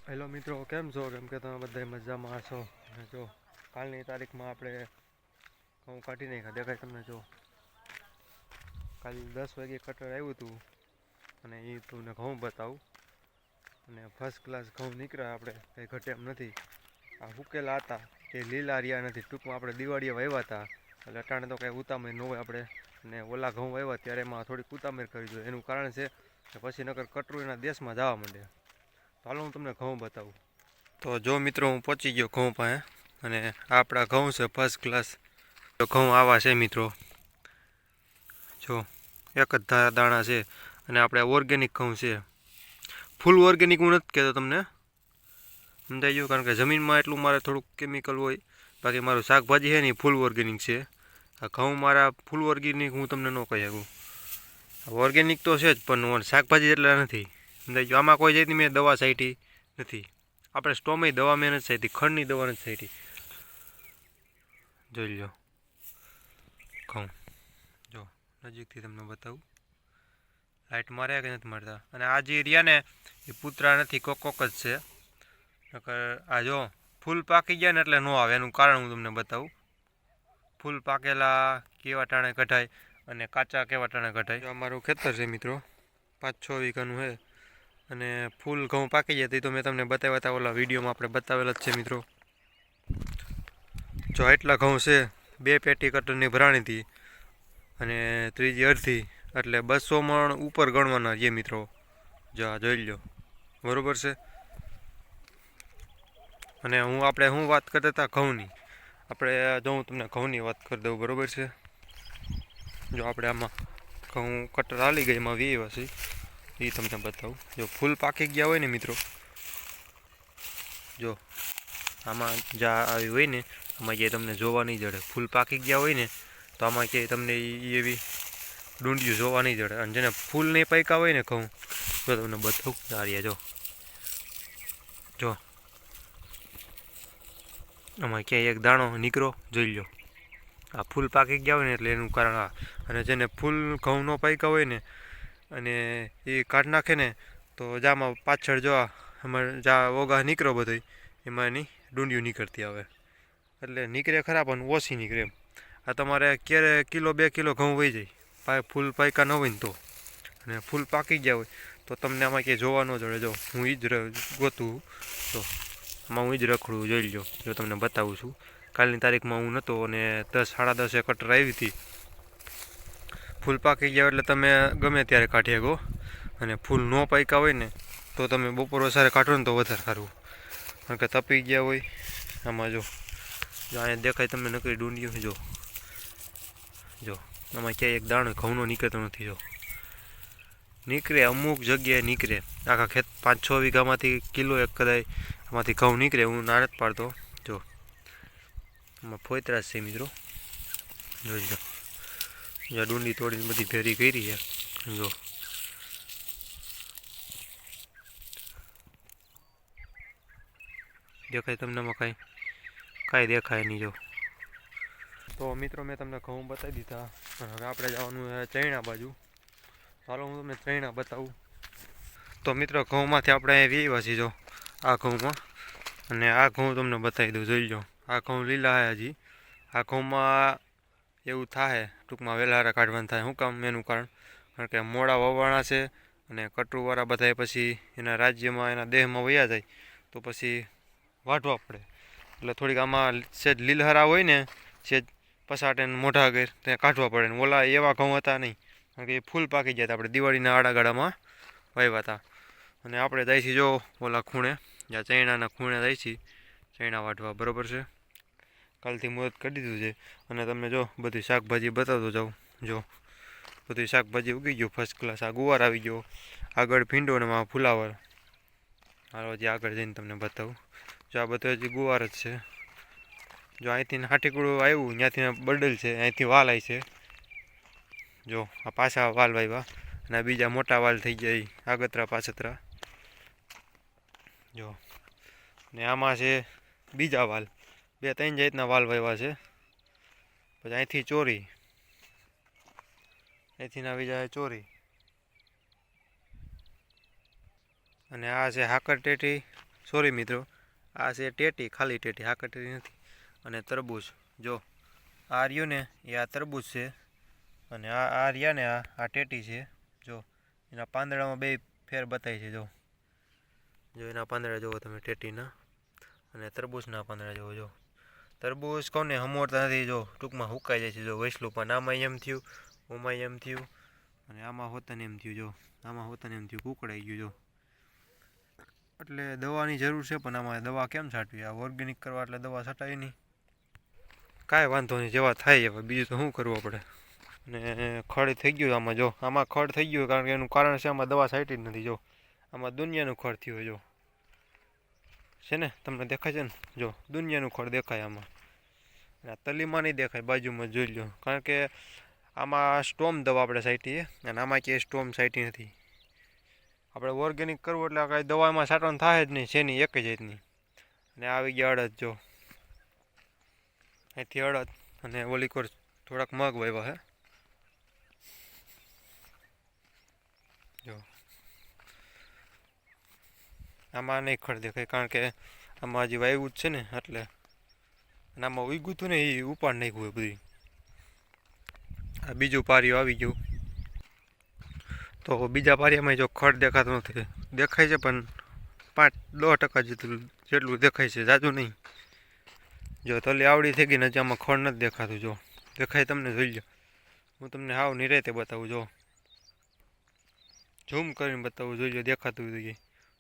Hello મિત્રો, કેમ છો? કેમ કે તમે બધા મજામાં છો? અને જો કાલની તારીખમાં આપણે ઘઉં કાઢી નાખ્યા, દેખાય તમને? જો કાલે 10 વાગે કટર આવ્યું હતું અને એ તમને ઘઉં બતાવું. અને ફર્સ્ટ ક્લાસ ઘઉં નીકળ્યા, આપણે કંઈ ઘટે એમ નથી. આ હુકેલા હતા એ લીલા રહ્યા નથી. ટૂંકમાં આપણે દિવાળીએ વાવ્યા હતા એટલે અટાણે તો કંઈ ઉતામેર ન હોય આપણે. અને ઓલા ઘઉં વાવ્યા ત્યારે એમાં થોડીક ઉતામેર કરવી જોઈએ. એનું કારણ છે કે પછી નકર કટરું એના દેશમાં જવા માંડે. તો હાલો હું તમને ઘઉં બતાવું. તો જો મિત્રો, હું પહોંચી ગયો ઘઉં પાસે અને આપણા ઘઉં છે ફર્સ્ટ ક્લાસ. તો ઘઉં આવા છે મિત્રો, જો એક જ દાણા છે. અને આપણે ઓર્ગેનિક ઘઉં છે. ફૂલ ઓર્ગેનિક હું નથી કહેતો તમને, સમજાઈ ગયું? કારણ કે જમીનમાં એટલું મારે થોડુંક કેમિકલ હોય. બાકી મારું શાકભાજી છે ને એ ફૂલ ઓર્ગેનિક છે. આ ઘઉં મારા ફૂલ ઓર્ગેનિક હું તમને ન કહી શકું. ઓર્ગેનિક તો છે જ, પણ શાકભાજી એટલા નથી. સમજાઈ ગયું? આમાં કોઈ જાતની મેં દવા છાંટી નથી. આપણે સ્ટોમની દવા મેં નથી છાંટી, ખંડની દવા નથી છાંટી. જોઈ લો ઘઉં, જો નજીકથી તમને બતાવું. લાઇટ માર્યા કે નથી મારતા? અને આ જે રહ્યા ને એ પૂતરા નથી, કોક જ છે. નકર આ જો ફૂલ પાકી ગયા ને એટલે ન આવે. એનું કારણ હું તમને બતાવું. ફૂલ પાકેલા કેવા ટાણે કઢાય અને કાચા કેવા ટાણે કઢાય. જો અમારું ખેતર છે મિત્રો, 5-6 વીઘાનું છે. અને ફૂલ ઘઉં પાકી જાય તો મેં તમને બતાવ્યા હતા, ઓલા વિડીયોમાં આપણે બતાવેલા જ છે મિત્રો. જો એટલા ઘઉં છે, 2 પેટી કટરની ભરાણી હતી અને ત્રીજી અડધી, એટલે 200 મણ ઉપર ગણવાના છે મિત્રો. જો આ જોઈ લો, બરાબર છે. અને આપણે વાત કરતા હતા ઘઉંની. આપણે જો હું તમને ઘઉંની વાત કરી દઉં, બરાબર છે. જો આપણે આમાં ઘઉં કટર હાલી ગઈ, એમાં વી વાસી એ તમને બતાવું. જો ફૂલ પાકી ગયા હોય ને મિત્રો, જો આમાં જા આવી હોય ને, આમાં ક્યાંય તમને જોવા નહીં જડે. ફૂલ પાકી ગયા હોય ને તો આમાં ક્યાંય તમને એવી ડુંડિયું જોવા નહીં જડે. અને જેને ફૂલ નહીં પાક્યા હોય ને ઘઉં, જો તમને બતાવું. દારિયા જો આમાં ક્યાંય એક દાણો નીકળો જોઈ લો. આ ફૂલ પાકી ગયા હોય ને એટલે એનું કારણ આ. અને જેને ફૂલ ઘઉં ન પાક્યા હોય ને અને એ કાઢ નાખે ને, તો જામાં પાછળ જો અમારે જા ઓગા નીકળો બધો, એમાં એની ડુંડિયું નીકળતી આવે. એટલે નીકળે ખરા પણ ઓછી નીકળે એમ. આ તમારે ક્યારે કિલો 2 કિલો ઘઉં વહી જાય, ફૂલ પાક્યા ન હોય ને તો. અને ફૂલ પાકી ગયા હોય તો તમને આમાં ક્યાંય જોવા ન જડે. જો હું એ જ ગોતું, તો આમાં હું જ રખડું, જોઈ લો. જો તમને બતાવું છું, કાલની તારીખમાં હું નહોતો અને 10-10:30 કટર આવી હતી. ફૂલ પાકી ગયા એટલે તમે ગમે ત્યારે કાઢી શકો. અને ફૂલ ન પાક્યા હોય ને તો તમે બપોર વસારે કાઢો ને તો વધારે સારું. કારણ કે તપી ગયા હોય. આમાં જો અહીંયા દેખાય તમને નકરી ડુંડિયું. જો આમાં ક્યાંય એક દાણો ઘઉંનો નીકળતો નથી. જો નીકળે, અમુક જગ્યાએ નીકળે. આખા ખેત 5-6 વીઘામાંથી કિલો એક કદાચ આમાંથી ઘઉં નીકળે, હું ના નથી પાડતો. જો આમાં ફોતરા છે મિત્રો, જોઈ લો. જ્યાં ડુંડી તોડીને બધી ભેરી કરી છે. જો દેખાય તમને? આમાં કાંઈ દેખાય નહીં. જો તો મિત્રો, મેં તમને ઘઉં બતાવી દીધા. હવે આપણે જવાનું ચૈણા બાજુ. ચાલો હું તમને ચૈણા બતાવું. તો મિત્રો, ઘઉંમાંથી આપણે અહીંયા વીવા છીએ. જો આ ઘઉંમાં, અને આ ઘઉં તમને બતાવી દઉં. જોઈ લો, આ ઘઉં લીલા છે હજી. આ ઘઉંમાં એવું થાય ટૂંકમાં વહેલા કાઢવાનું થાય. શું કામ? એનું કારણ કે મોડા વવાણા છે અને કટરુવાળા બધા પછી એના રાજ્યમાં, એના દેહમાં વયા જાય તો પછી વાઢવા પડે. એટલે થોડીક આમાં સેજ લીલહરા હોય ને, સેજ પસાટે મોઢા આગળ ત્યાં કાઢવા પડે. ને ઓલા એવા ઘઉં હતા નહીં, કારણ કે એ ફૂલ પાકી ગયા હતા. આપણે દિવાળીના આડાગાળામાં વાવ્યા હતા. અને આપણે જાય છીએ જો ઓલા ખૂણે, જ્યાં ચૈણાના ખૂણે જાય છીએ ચૈણા વાઢવા, બરાબર છે. કાલથી મુહૂર્ત કરી દીધું છે. અને તમને જો બધી શાકભાજી બતાવતો જાઉં. જો બધી શાકભાજી ઉગી ગયું ફર્સ્ટ ક્લાસ. આ ગુવાર આવી ગયો, આગળ ભીંડો અને આમાં ફુલાવર. હાલો હજી આગળ જઈને તમને બતાવું. જો આ બધું હજી ગુવાર જ છે. જો અહીંથી હાટીકુડું આવ્યું, ત્યાંથી બડલ છે, અહીંથી વાલ આવી છે. જો આ પાછા વાલ વાવ્યા અને બીજા મોટા વાલ થઈ જાય આગતરા પાછતરા. જો ને આમાં છે બીજા વાલ, 2-3 જાતના વાલ વાવ્યા છે. પછી અહીંથી ચોરી, અહીંથી આવી જાય ચોરી. અને આ છે હાકર ટેટી સોરી મિત્રો, આ છે ટેટી, ખાલી ટેટી, આ કટેરી નથી. અને તરબૂચ જો આ રહ્યું ને એ આ તરબૂચ છે, અને આ રહ્યા ને આ ટેટી છે. જો એના પાંદડામાં બે ફેર બતાવી છે. જો એના પાંદડા જુઓ તમે ટેટીના, અને તરબૂચના પાંદડા જુઓ. જો તરબૂચ કોને હમોરતા નથી, જો ટૂંકમાં હુકાઈ જાય છે. જો વૈસલું પણ આમાં એમ થયું, ઓમાં એમ થયું, અને આમાં હોતાને એમ થયું. જો આમાં હોતાને એમ થયું, કુકડાઈ ગયું. જો એટલે દવાની જરૂર છે, પણ આમાં દવા કેમ છાંટવી? આ ઓર્ગેનિક કરવા એટલે દવા છાંટાય નહીં. કાંઈ વાંધો નહીં, જેવા થાય હવે, બીજું તો શું કરવું પડે. અને ખડ થઈ ગયું આમાં. જો આમાં ખડ થઈ ગયું, કારણ કે એનું કારણ છે આમાં દવા છાંટી જ નથી. જો આમાં દુનિયાનું ખડ થયું. જો છે ને, તમને દેખાય છે ને? જો દુનિયાનું ખડ દેખાય આમાં. અને તલીમાં નહીં દેખાય, બાજુમાં જોઈ લો. કારણ કે આમાં સ્ટોમ દવા આપણે છાંટીએ, અને આમાં ક્યાંય સ્ટોમ છાંટી નથી. આપણે ઓર્ગેનિક કરવું એટલે કાંઈ દવામાં છાંટવાનું થાય જ નહીં, છે નહીં, એક જ જાતની. અને આવી ગયા અડદ. જો અહીંથી અડદ, અને ઓલી કોર થોડાક મગ વાવ્યા હે. જો આમાં નહીં ખડ દેખાય, કારણ કે આમાં હજી વાવ્યું જ છે ને, એટલે. અને આમાં ઉગ્યું હતું ને એ ઉપાડ નાખ્યું હોય બધી. આ બીજું પારિયું આવી ગયું. તો બીજા પારિયામાં જો ખડ દેખાતું નથી, દેખાય છે પણ 5-10% જેટલું દેખાય છે, જાજુ નહીં. જો તલી આવડી થઈ ગઈ ને, હજી આમાં ખડ નથી દેખાતું. જો દેખાય તમને, જોઈ લો. હું તમને હાવ નિરાતે બતાવું. જો ઝૂમ કરીને બતાવું, જોઈ લો, દેખાતું જોઈએ.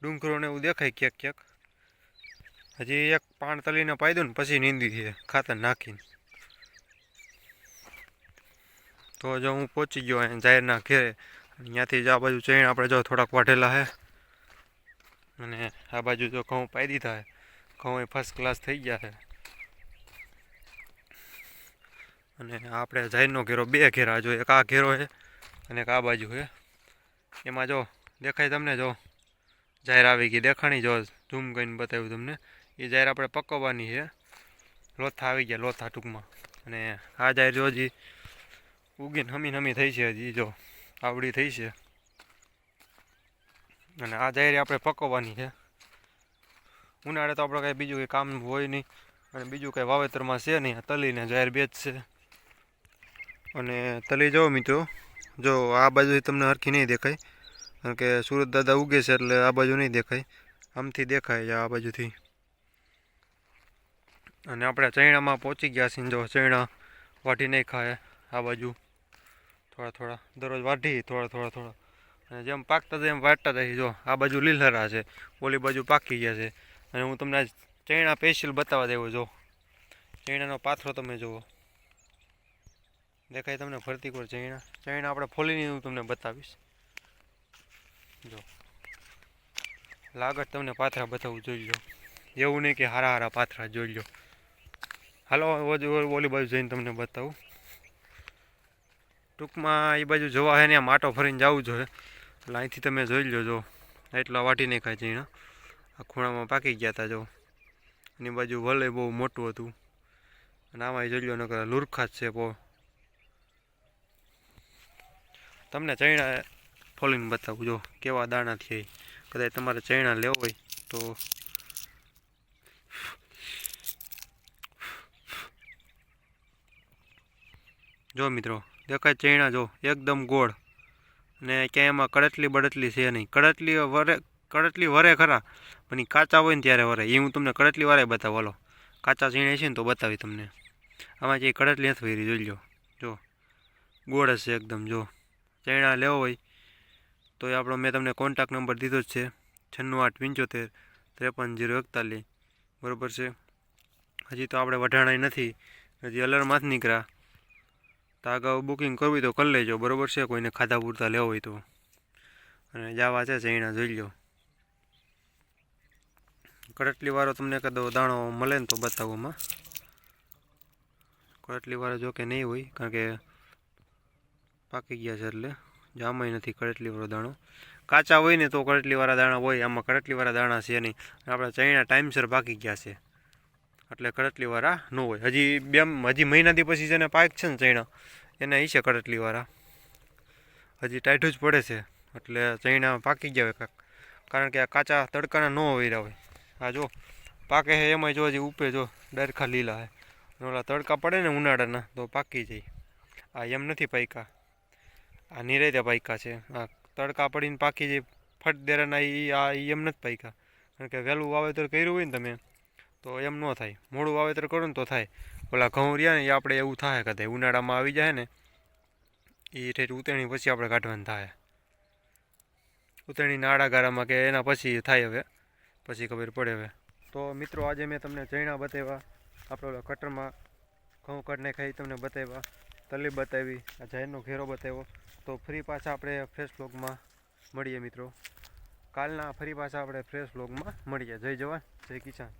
ડુંગરોને એવું દેખાય ક્યાંક ક્યાંક. હજી એક પાણ તલીને પાઈ દઉં ને પછી નીંદી છે ખાતર નાખીને. તો જો હું પહોંચી ગયો અહીંયા જાહેરના ઘેરે. ત્યાંથી જ આ બાજુ ચૈણ આપણે જો થોડાક વાઢેલા છે, અને આ બાજુ જો ઘઉં પાઈ દીધા છે. ઘઉં એ ફર્સ્ટ ક્લાસ થઈ ગયા છે. અને આપણે જાહેરનો ઘેરો, બે ઘેરા. જો એક આ ઘેરો છે અને એક આ બાજુ છે. એમાં જો દેખાય તમને, જો જાહેર આવી ગઈ, દેખાણી. જો ઝૂમ કરીને બતાવ્યું તમને. એ જાહેર આપણે પકવવાની છે. લોથા આવી ગયા, લોથા ટૂંકમાં. અને આ જાહેર જો હજી ઉગીને હમી થઈ છે. હજી જો આવડી થઈ છે. અને આ જાહેર આપણે પકવવાની છે. ઉનાળે તો આપણે કાંઈ બીજું કંઈ કામ હોય નહીં, અને બીજું કાંઈ વાવેતરમાં છે નહીં. તલીને જાહેર બે જ છે. અને તલી જો મિત્રો, જો આ બાજુ તમને હરખી નહીં દેખાય, કારણ કે સુરત દાદા ઉગે છે એટલે આ બાજુ નહીં દેખાય. આમથી દેખાય છે આ બાજુથી. અને આપણે ચૈણામાં પહોંચી ગયા છીએ. જો ચૈણા વાઢી નહીં ખાય આ બાજુ, થોડા દરરોજ વાઢી, થોડા. અને જેમ પાકતા જાય એમ વાટતા જાય. જો આ બાજુ લીલહરા છે, ઓલી બાજુ પાકી ગયા છે. અને હું તમને ચૈણા સ્પેશિયલ બતાવવા દેવો. જો ચૈણાનો પાથરો તમે જુઓ, દેખાય તમને ફરતી કોર ચૈણા આપણે ફોલીને હું તમને બતાવીશ. જો લાગત તમને પાથરા બતાવું, જોઈ લો. એવું નહીં કે હારા પાથરા, જોઈ લો. હાલો ઓલી બાજુ જઈને તમને બતાવું. ટૂંકમાં એ બાજુ જવા હે ને, આમ આટો ફરીને જવું જોઈએ. એટલે અહીંથી તમે જોઈ લો. જો એટલા વાટી નહીં ખાય ચીણા, આ ખૂણામાં પાકી ગયા હતા. જો એની બાજુ વલય બહુ મોટું હતું. અને આમાં જોઈ લો, નકર લુરખા જ છે. તમને ચૈણા ફોલીને બતાવું. જો કેવા દાણા થયા. કદાચ તમારે ચૈણા લેવો હોય તો જો મિત્રો, દેખાય ચૈણા. જો એકદમ ગોળ, અને ક્યાંય એમાં કડટલી બડટલી છે નહીં. કડટલી વરે ખરા, પણ એ કાચા હોય ને ત્યારે વરે. એ હું તમને કડટલી વારે બતાવું. હાલો, કાચા ચીણે છે ને તો બતાવી તમને. આમાં જે કડટલી નથી વરી, જોઈ લો. જો ગોળ હશે એકદમ. જો ચૈણા લેવો હોય તો એ આપણો, મેં તમને કોન્ટેક્ટ નંબર દીધો જ છે, 9687533041. બરાબર છે. હજી તો આપણે વઢાણાય નથી, હજી અલરમાં જ નીકળ્યા. તો અગાઉ બુકિંગ કરવી તો કરી લેજો. બરાબર છે, કોઈને ખાધા પૂરતા લેવો હોય તો. અને જાવા છે ચૈણા, જોઈ લો. કડટલીવાળો તમને કદો દાણો મળે ને તો બતાવોમાં. કડટલીવાળો જો કે નહીં હોય, કારણ કે પાકી ગયા છે. એટલે જામાય નથી કડટલીવાળો દાણો. કાચા હોય ને તો કડટલીવાળા દાણા હોય. આમાં કડટલીવાળા દાણા છે નહીં. આપણા ચૈણા ટાઈમસર પાકી ગયા છે, એટલે કડટલીવાળા ન હોય. હજી મહિનાથી પછી જેને પાક છે ને ચૈણા, એને હશે કડટલીવાળા. હજી ટાઈટું જ પડે છે, એટલે ચૈણા પાકી ગયા હોય. કારણ કે આ કાચા તડકાના ન હોય. આ જો પાકે છે એમાં જો હજી ઉપે જો ડરખા લીલા છે. ઓલા તડકા પડે ને ઉનાળાના તો પાકી જાય. આ એમ નથી પાયકા, આ નિરેતે પાયકા છે. આ તડકા પડીને પાકી જાય ફટ દેરાના એમ નથી પાયકા. કારણ કે વહેલું વાવેતર કર્યું હોય ને તમે તો એમ ન થાય. મોડું વાવેતર કરો ને તો થાય. ઓલા ઘઉં રહ્યા ને એ આપણે એવું થાય કદાચ ઉનાળામાં આવી જાય ને એ ઠેઠ ઉતેણી પછી આપણે કાઢવાનું થાય. ઉતેણીના આડા ગારામાં કે એના પછી થાય હવે, પછી ખબર પડે હવે. તો મિત્રો આજે મેં તમને ચૈણા બતાવ્યા, આપણે ઓલા કટરમાં ઘઉં કાઢને ખાઈ તમને બતાવ્યા, તલી બતાવી, આ જાહેરનો ઘેરો બતાવ્યો. તો ફરી પાછા આપણે ફ્રેશ વ્લોગમાં મળીએ મિત્રો. કાલના ફરી પાછા આપણે ફ્રેશ વ્લોગમાં મળીએ. જય જવાન જય કિસાન.